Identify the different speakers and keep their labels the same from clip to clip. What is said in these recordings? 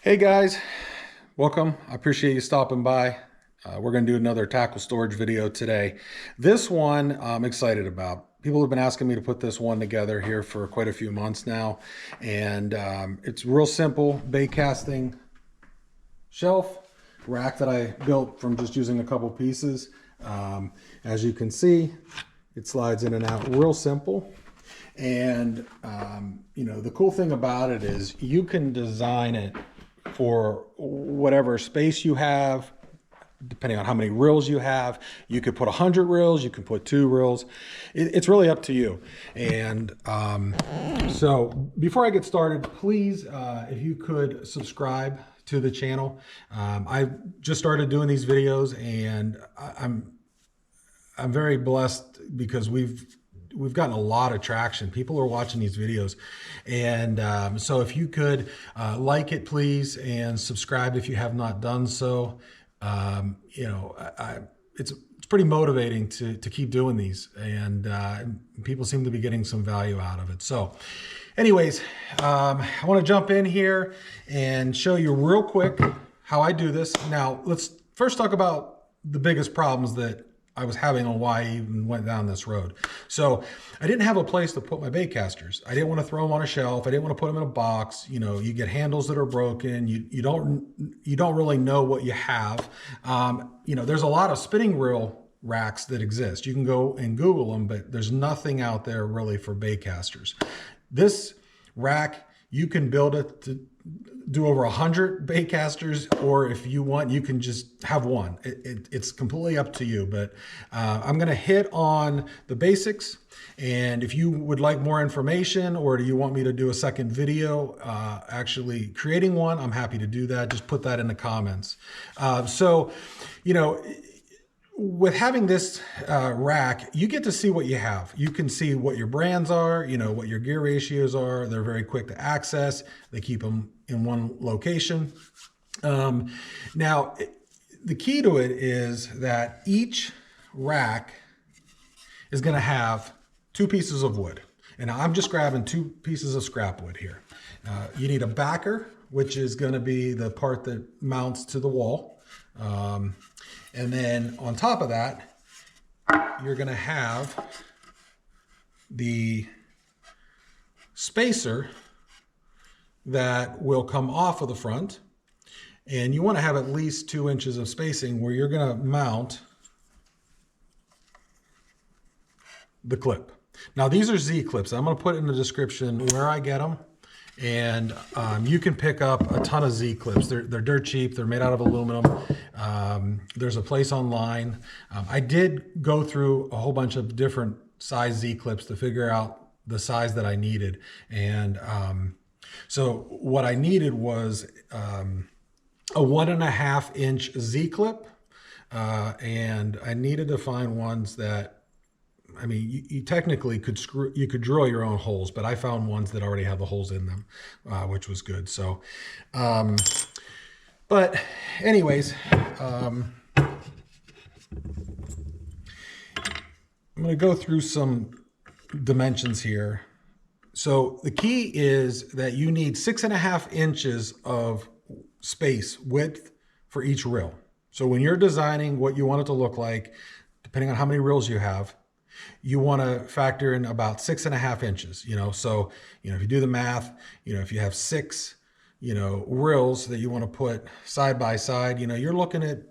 Speaker 1: Hey guys, welcome. I appreciate you stopping by. We're going to do another tackle storage video today. This one I'm excited about. People have been asking me to put this one together here for quite a few months now. And it's real simple bait casting shelf rack that I built from just using a couple pieces. As you can see, it slides in and out real simple. And the cool thing about it is you can design it for whatever space you have, depending on how many reels you have. You could put 100 reels, you can put 2 reels. It's really up to you. And so before I get started, please, if you could subscribe to the channel. I just started doing these videos, and I'm very blessed because we've gotten a lot of traction. People are watching these videos. And so if you could like it, please, and subscribe if you have not done so. It's pretty motivating to keep doing these, and people seem to be getting some value out of it. So anyways, I want to jump in here and show you real quick how I do this. Now, let's first talk about the biggest problems that I was having on why I even went down this road. So I didn't have a place to put my bait casters. I didn't want to throw them on a shelf. I didn't want to put them in a box. You know, you get handles that are broken. You don't really know what you have. There's a lot of spinning reel racks that exist. You can go and Google them, but there's nothing out there really for bait casters. This rack, you can build it to do over 100 bait casters, or if you want, you can just have one. It's completely up to you, but I'm gonna hit on the basics. And if you would like more information, or do you want me to do a second video actually creating one, I'm happy to do that. Just put that in the comments. With having this rack, you get to see what you have. You can see what your brands are, what your gear ratios are. They're very quick to access. They keep them in one location. Now, the key to it is that each rack is going to have 2 pieces of wood. And I'm just grabbing 2 pieces of scrap wood here. You need a backer, which is going to be the part that mounts to the wall. And then on top of that, you're going to have the spacer that will come off of the front. And you want to have at least 2 inches of spacing where you're going to mount the clip. Now, these are Z clips. I'm going to put in the description where I get them. And you can pick up a ton of Z clips. They're dirt cheap. They're made out of aluminum. There's a place online. I did go through a whole bunch of different size Z clips to figure out the size that I needed. And so what I needed was a 1.5 inch Z clip. And I needed to find ones that, I mean, you technically could you could drill your own holes, but I found ones that already have the holes in them, which was good. So, but anyways, I'm going to go through some dimensions here. So the key is that you need 6.5 inches of space width for each reel. So when you're designing what you want it to look like, depending on how many reels you have, you want to factor in about 6.5 inches, so, if you do the math, if you have 6, reels that you want to put side by side, you're looking at,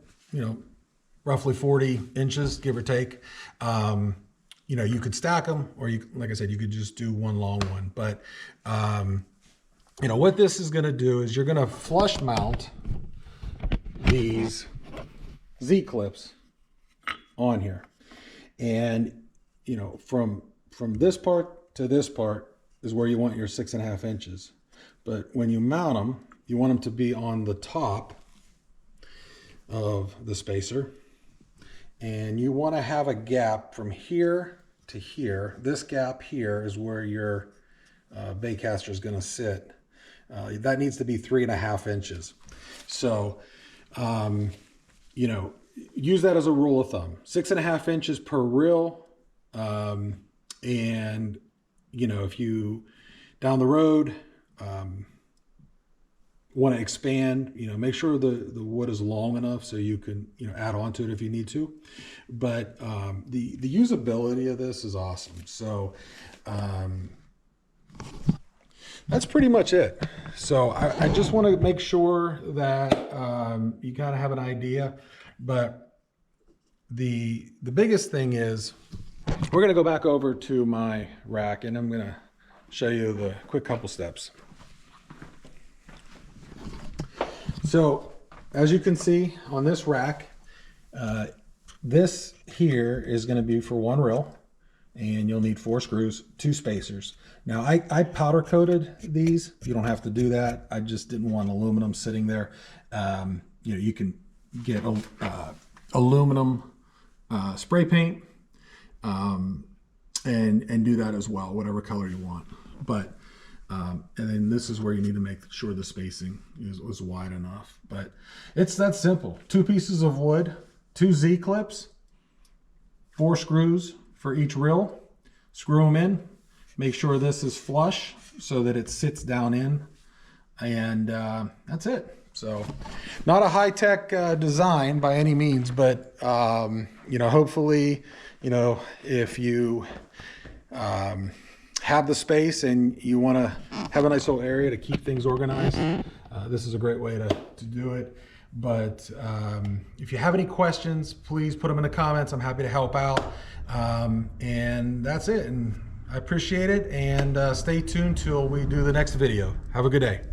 Speaker 1: roughly 40 inches, give or take. You could stack them, or like I said, you could just do one long one. But, what this is going to do is you're going to flush mount these Z clips on here. And from this part to this part is where you want your 6.5 inches. But when you mount them, you want them to be on the top of the spacer. And you want to have a gap from here to here. This gap here is where your bait caster is going to sit. That needs to be 3.5 inches. So, use that as a rule of thumb. 6.5 inches per reel. If you down the road, want to expand, make sure the wood is long enough so you can, add on to it if you need to. But the usability of this is awesome. So that's pretty much it. So I just want to make sure that you kind of have an idea. But the biggest thing is, we're going to go back over to my rack, and I'm going to show you the quick couple steps. So as you can see on this rack, this here is going to be for one reel, and you'll need 4 screws, 2 spacers. Now I powder coated these. You don't have to do that. I just didn't want aluminum sitting there. You can get aluminum spray paint and do that as well, whatever color you want. But and then this is where you need to make sure the spacing is wide enough. But it's that simple. 2 pieces of wood, 2 Z-clips, 4 screws for each reel. Screw them in. Make sure this is flush so that it sits down in. And that's it. So not a high-tech design by any means, but hopefully, if you have the space and you want to have a nice little area to keep things organized, this is a great way to do it. But if you have any questions, please put them in the comments. I'm happy to help out. And that's it. And I appreciate it. And stay tuned till we do the next video. Have a good day.